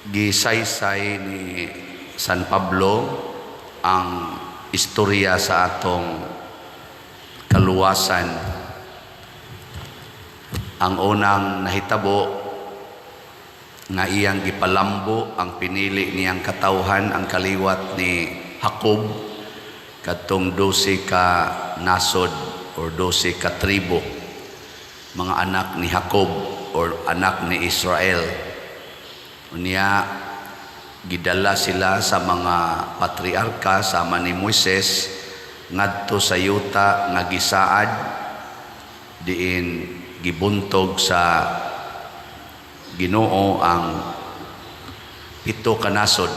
gisaysay ni San Pablo ang istorya sa atong kaluwasan. Ang unang nahitabo nga iyang gipalambo ang pinili niyang katawhan, ang kaliwat ni Jacob, katong 12 ka nasod or 12 ka tribo, mga anak ni Jacob or anak ni Israel. Unya gidala sila sa mga patriarka sama ni Moises ngadto sa yuta nga gisaad diin gibuntog sa Ginoo ang 7 ka nasod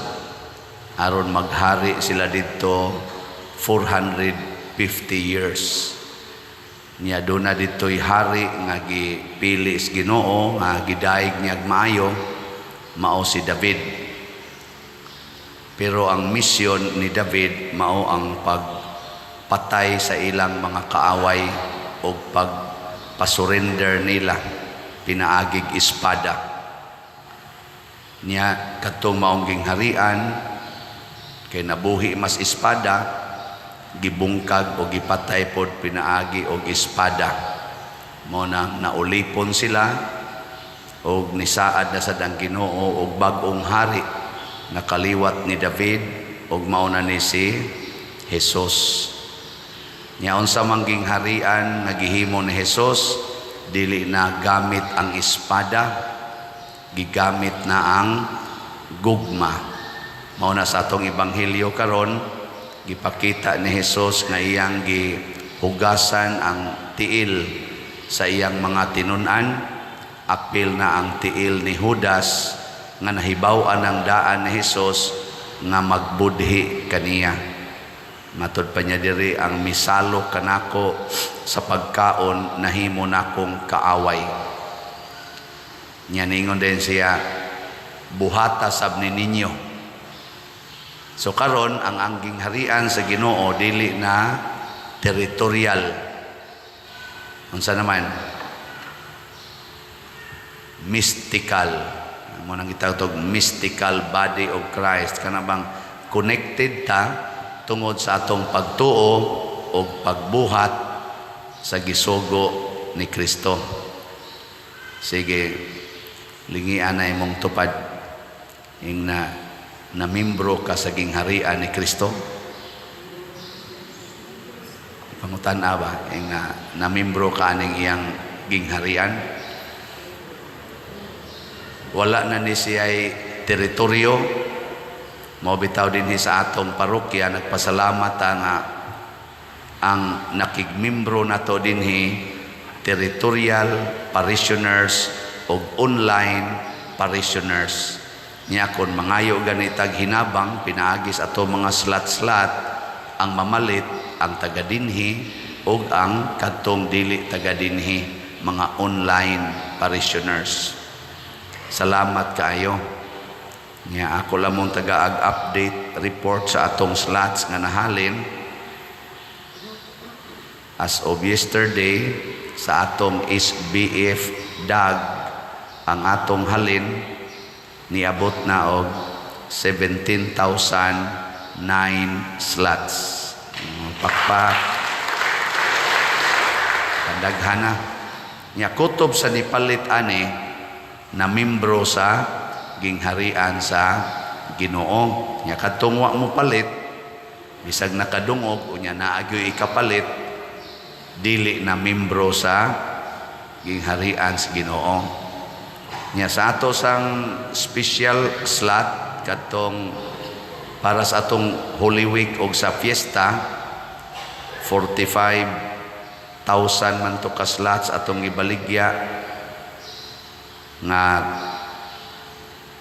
aron maghari sila didto 450 years. Niya doon na dito'y hari nga gipili sa Ginoo nga gidaig niyag maayo, mao si David. Pero ang misyon ni David mao ang pagpatay sa ilang mga kaaway o pagpasurrender nila, pinaagig espada. Niya katong maong gingharian kay nabuhi mas espada, gibungkag o gipatay pod pinaagi og espada. Mo na naulipon sila og nisaad na sa dang Ginoo og bag-ong hari nakaliwat ni David og mao na ni si Jesus. Nya unsa man gingharian nga gihimo ni Jesus, dili na gamit ang espada, gigamit na ang gugma. Mao na sa atong ebanghelyo karon, gipakita ni Jesus nga iyang gihugasan ang tiil sa iyang mga tinun-an. Apil na ang tiil ni Judas nga nahibaw-an ang daan ni Jesus nga magbudhi kaniya. Matod pa niya diri, ang misalo kanako sa pagkaon nahimo nakong kaaway. Nya ningon din siya, buhata sab ni ninyo. So karon ang angging harian sa Ginoo dili na territorial. Unsa naman? Mystical. Mo nang gitawag mystical body of Christ. Kana bang connected ta tungod sa atong pagtuo o pagbuhat sa gisugo ni Kristo. Sige, lingian na imong tupad ing na membro ka sa gingharian ni Kristo. Pangutan-a ba ing na membro ka aning iyang gingharian? Wala na ni siya'y teritoryo. Mabitaw din sa atong parokya, nagpasalamat nga ang nakigmimbro na to din territorial parishioners o online parishioners. Niya kon mangayo ganitag hinabang, pinaagis ato mga slat-slat, ang mamalit, ang tagadinhi o ang katong dili tagadinhi, mga online parishioners. Salamat kaayo. Nya ako lamong taga-update report sa atong slots nga nahalin. As of yesterday, sa atong SBF DAG, ang atong halin niabot na og 17,009 slots. Pakpak. Pandaghana. Nya kutob sa nipalit ani na membro sa gingharian sa Ginoo. Nya kadtong wa mo palit, bisag nakadungog unya naagyoy ikapalit, dili na membro sa gingharian sa Ginoo. Nya sa ato sang special slot kadtong para sa atong Holy Week o sa fiesta, 45,000 man to ka slots atong ibaligya nga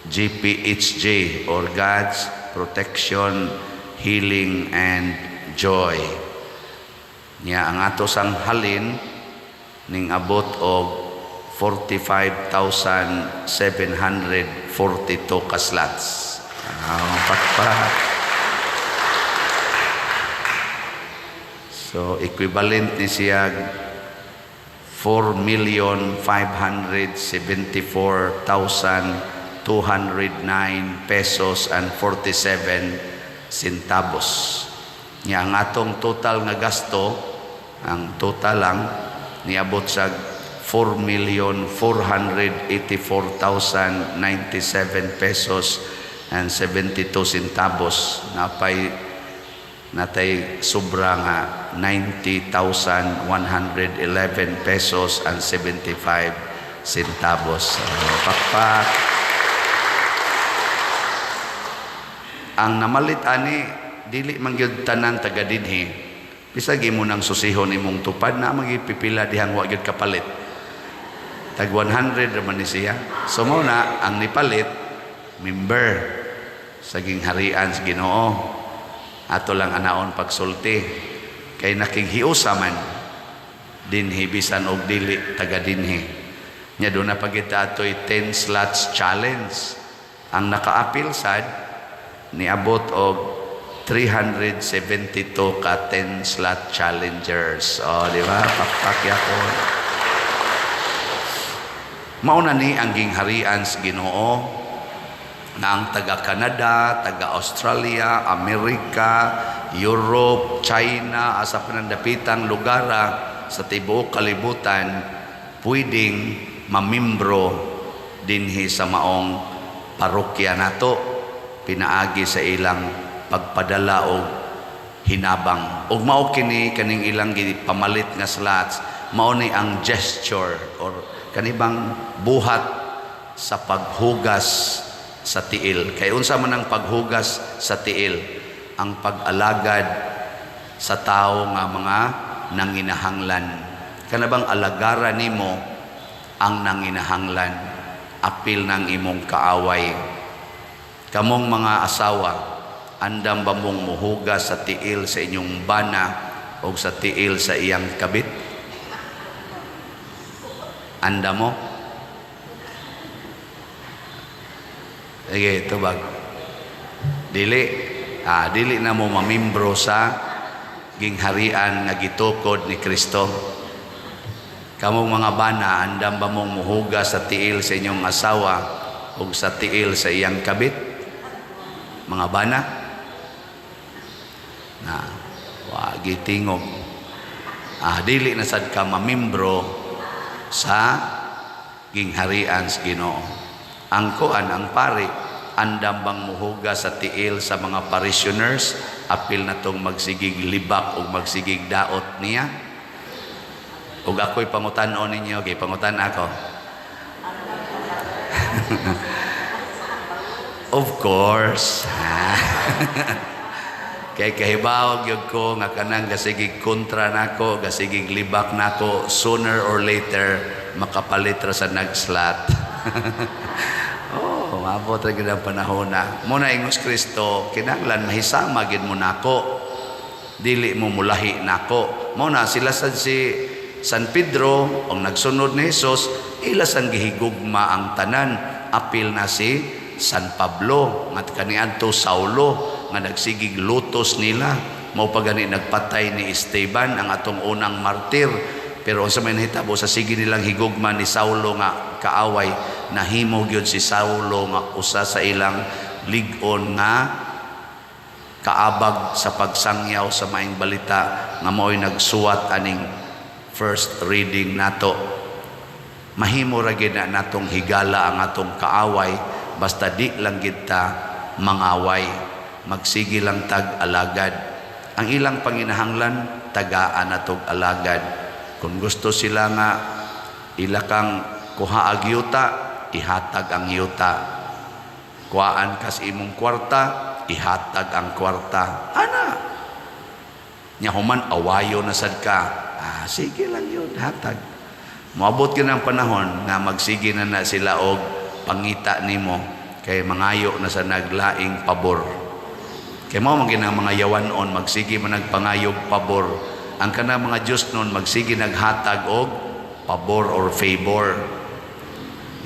GPHJ or God's Protection, Healing and Joy. Nya ang ato sang halin ning abot og 45,742 ka slots. Pakpak. So equivalent ni siya 4,574,900 209 pesos and 47 centavos. Nya ang atong total nga gasto, ang total lang niabot sa 4,484,097 pesos and 72 centavos. Natay sobra nga 90,111 pesos and 75 centavos. Pakpak. Ang namalit ani dili man gyud tanan taga dinhi. Bisag imo nang susihon imong tupad na magipipila dihang wa gyud kapalit. Tag 100 raman ni siya. So mao na ang nipalit member sa gingharian sa Ginoo. Ato lang anaon pagsulti kay nakighiusa man dinhi bisan og dili taga dinhi. Nya do na pagita atoy 10 slots challenge. Ang nakaapil sad niabot og 372 ka 10 slot challengers. Oh, di ba? Pakpakya ko. Mauna ni ang gingharian sa Ginoo na ang taga Canada, taga Australia, Amerika, Europe, China, asa panandapitang lugar sa tibuok kalibutan pwedeng mamimbro dinhi sa maong parokya nato, pinaagi sa ilang pagpadala og hinabang. Ug mao kini kaning ilang pamalit nga slots, mao ni ang gesture or kanibang buhat sa paghugas sa tiil. Kay unsa man ang paghugas sa tiil? Ang pag-alagad sa tao nga mga nanginahanglan. Kanabang alagara nimo ang nanginahanglan, apil ng imong kaaway. Kamong mga asawa, andam ba mong muhugas sa tiil sa inyong bana o sa tiil sa iyang kabit? Anda mo? Sige, tubag. Dili na mo mamimbro sa gingharian nga gitukod ni Kristo. Kamong mga bana, andam ba mong muhugas sa tiil sa inyong asawa o sa tiil sa iyang kabit? Mga bana? Na, wagi tingog. Dili na sad ka mamimbro sa gingharian sa Ginoo. Ang kuan, ang pari, andam bang muhuga sa tiil sa mga parishioners, apil na tong magsigig libak o magsigig daot niya? Ug ako'y pangutan-on ninyo, okay, pangutan ako. Of course. Kay kahibaw gyud ko nga kanang gasigig kontra nako, gasigig libak nako, sooner or later makapalit ra sa nag-slot. Maabot ra gyud ang panahon na. Muna ingos Kristo, kinahanglan mahisama gyud mo nako. Dili mo mulahi nako. Muna sila sad si San Pedro ang nagsunod ni Hesus, ila sang gihigugma ang tanan, apil na si San Pablo, ngat kaniadto Saulo nga nagsigig lutos nila, mao pa gani nagpatay ni Esteban ang atong unang martir. Pero sa may nahitabo sa sige nilang higugma ni Saulo nga kaaway, nahimo gyud si Saulo nga usa sa ilang lig-on nga kaabag sa pagsangyaw sa maing balita nga mao'y nagsuwat aning first reading nato. Mahimo ra gyud na natong higala ang atong kaaway, basta di lang gid ta mangaway. Magsige lang tag alagad. Ang ilang panginahanglan, tagaan natog alagad. Kung gusto sila nga ila kang kuha ag yuta, ihatag ang yuta. Kuhaan kas imong kwarta, ihatag ang kwarta. Ana. Nya human awayo na sad ka. Sige lang yun, hatag. Moabot ka ng panahon nga magsige na sila og pangita nimo kay mangayo na sa naglaing pabor. Kaya mo ang mga yawanon, magsige man nagpangayog pabor. Ang kana mga Diyos nun, magsige naghatag og pabor or favor.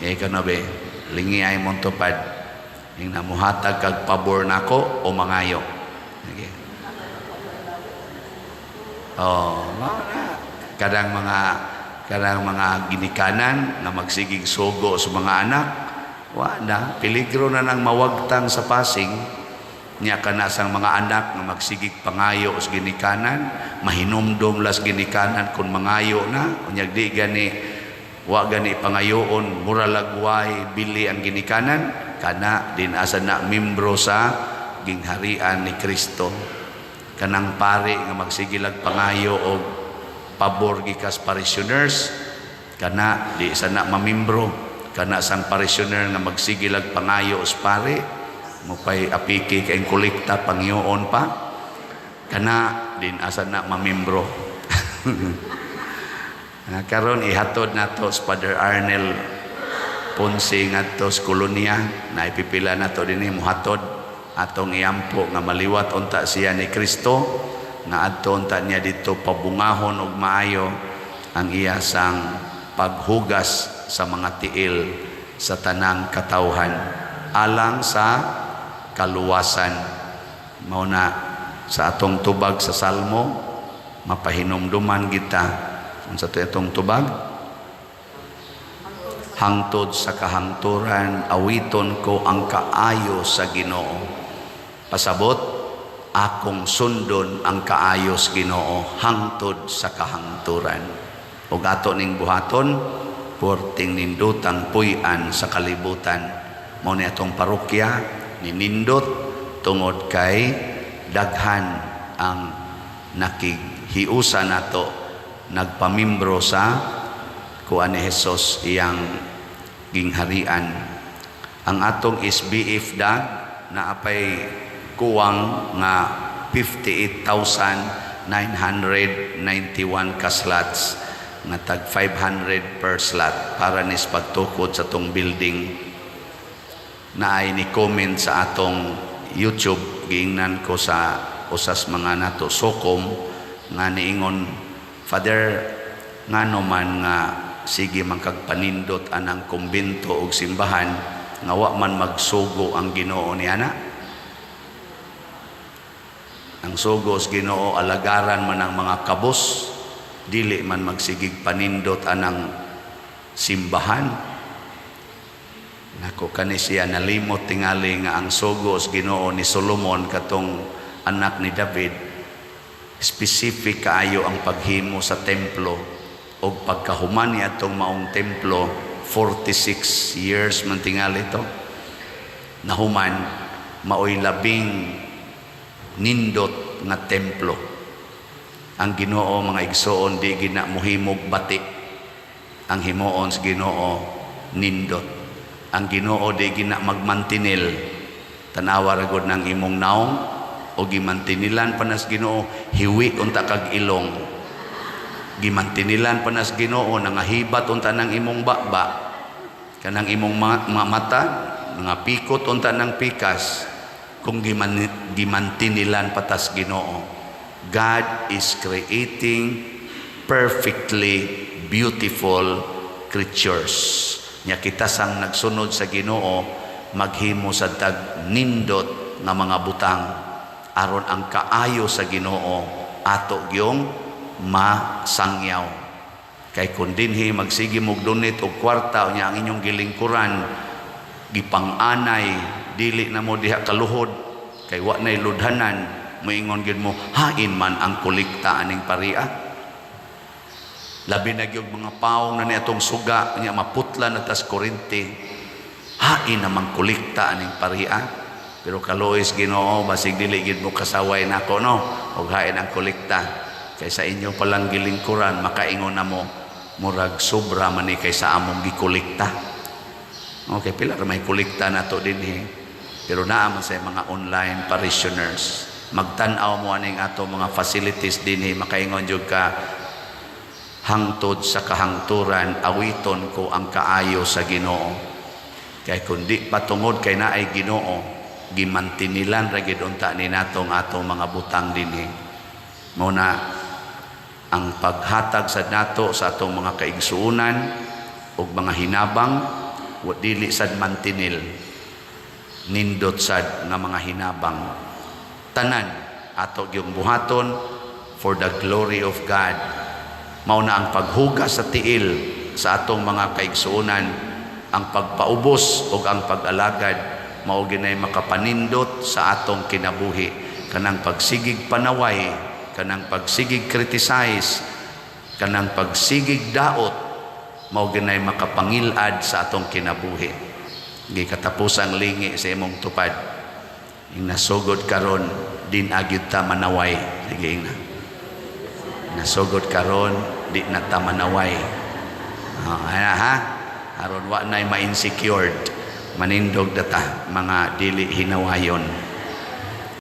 Ka na be, lingi ay mong tupad. Yung namuhatag kag pabor nako o mangayo. Okay. Kadang mga ginikanan na magsigig sugo sa mga anak, Wa na, peligro na nang mawagtang sa Pasig. Nya kana sang mga anak nga magsigig pangayo sa ginikanan, mahinumdom las ginikanan kun mangayo na, unyag di gani wa gani pangayoon, mura lagway bili ang ginikanan, kana din asa na membro sa gingharian ni Kristo. Kanang pare nga magsigilag pangayo og pabor gikas parishioners, kana di sana mamimbro. Kana sang parishioner nga magsigilag pangayo os pare, mo pay apiki kay kolekta pangyoon pa, kana din asa na mamimbro. Karon ihatod nato sa Father Arnel Ponce ngadto sa kolonya, na ipipila nato dinhi mohatod atong iampo nga maliwat unta siya ni Kristo, nga adto unta niya dito pabungahon og maayo ang iya sang paghugas sa mga tiil sa tanang katawhan alang sa kaluwasan. Mao na sa atong tubag sa Salmo, mapahinumduman kita unsa to itong tubag, hangtod sa kahangturan awiton ko ang kaayo sa Ginoo. Pasabot, akong sundon ang kaayo sa Ginoo hangtod sa kahangturan. Ug ato ning buhaton, porting nindutang puy-an sa kalibutan. Mao ni atong parokya ninindot tungod kay daghan ang nakighiusa nato nagpamimbro sa kuan ni Hesus iyang gingharian. Ang atong SBF dag na apay kuwang nga 58,991 ka slots, nga tag 500 per slot para nis pagtukod sa tong building. Na ay ni comment sa atong YouTube, giingnan ko sa usas mga nato sokom nga niingon, Father, ngano man nga sige mangkagpanindot anang kumbento og simbahan nga wa man magsugo ang Ginoo ni ana. Ang sugo sa Ginoo alagaran man ang mga kabos, dili man magsigig panindot anang simbahan. Nako kani siya nalimot tingali nga ang sugo sa Ginoo ni Solomon katong anak ni David, specific kaayo ang paghimo sa templo o pagkahuman niya itong maong templo. 46 years man tingali ito nahuman, maoy labing nindot nga templo. Ang Ginoo mga igsoon di gina muhimog bati, ang himuon sa Ginoo nindot. Ang Ginoo di gina magmantinil, tanawa ra gud nang imong naong o gimantinilan panas Ginoo hiwi unta kag ilong, gimantinilan panas Ginoo nangahibat unta nang imong bakba, kanang imong mga mata nga pikot unta nang pikas kung gimantinilan patas Ginoo. God is creating perfectly beautiful creatures. Nya kita sang nagsunod sa Ginoo maghimo sa tag nindot nga mga butang aron ang kaayo sa Ginoo ato gyung masangyaw. Kay kun dinhi magsige mog donate og kwarta unya ang inyong gilingkuran gipang-anay, dili na mo diha kaluhod kay wa nay ludhanan, moingon gyud mo hain man ang kolekta aning paria. Labi na gyud mga paong na ni atong suga unya maputla na tas kurente, hain namang kolekta aning paria. Pero kalois Ginoo basig dili gid mo kasaway nako no og hain ang kolekta, kay sa inyo palang gilingkuran makaingon na mo murag sobra man ni kaysa among gikolekta. Okay, pila ra may kolekta nato dinhi, pero naa man sa mga online parishioners magtan-aw mo aning ato mga facilities dinhi, makaingon jud ka hangtod sa kahangturan awiton ko ang kaayo sa Ginoo. Kay kundi patungod kay naay Ginoo gimantinilan ra gid unta ni natong atong mga butang dinhi. Mao na ang paghatag sad nato sa atong mga kaigsuonan ug mga hinabang wa dili sad mantinil, nindot sad nga mga hinabang. Tanan ato gyung buhaton for the glory of God. Mao na ang paghugas sa tiil sa atong mga kaigsuonan ang pagpaubos o ang pag-alagad mao ginay makapanindot sa atong kinabuhi. Kanang pagsigig panaway, kanang pagsigig criticize, kanang pagsigig daot mao ginay makapangilad sa atong kinabuhi. Gikatapusang lingi sa imong tupad. Ing nasugod karon din agyud ta manaway. Sige na. Nasugod karon di na ta manaway. Ha? Aron wa nay ma-insecured. Manindog data mga dili hinawayon.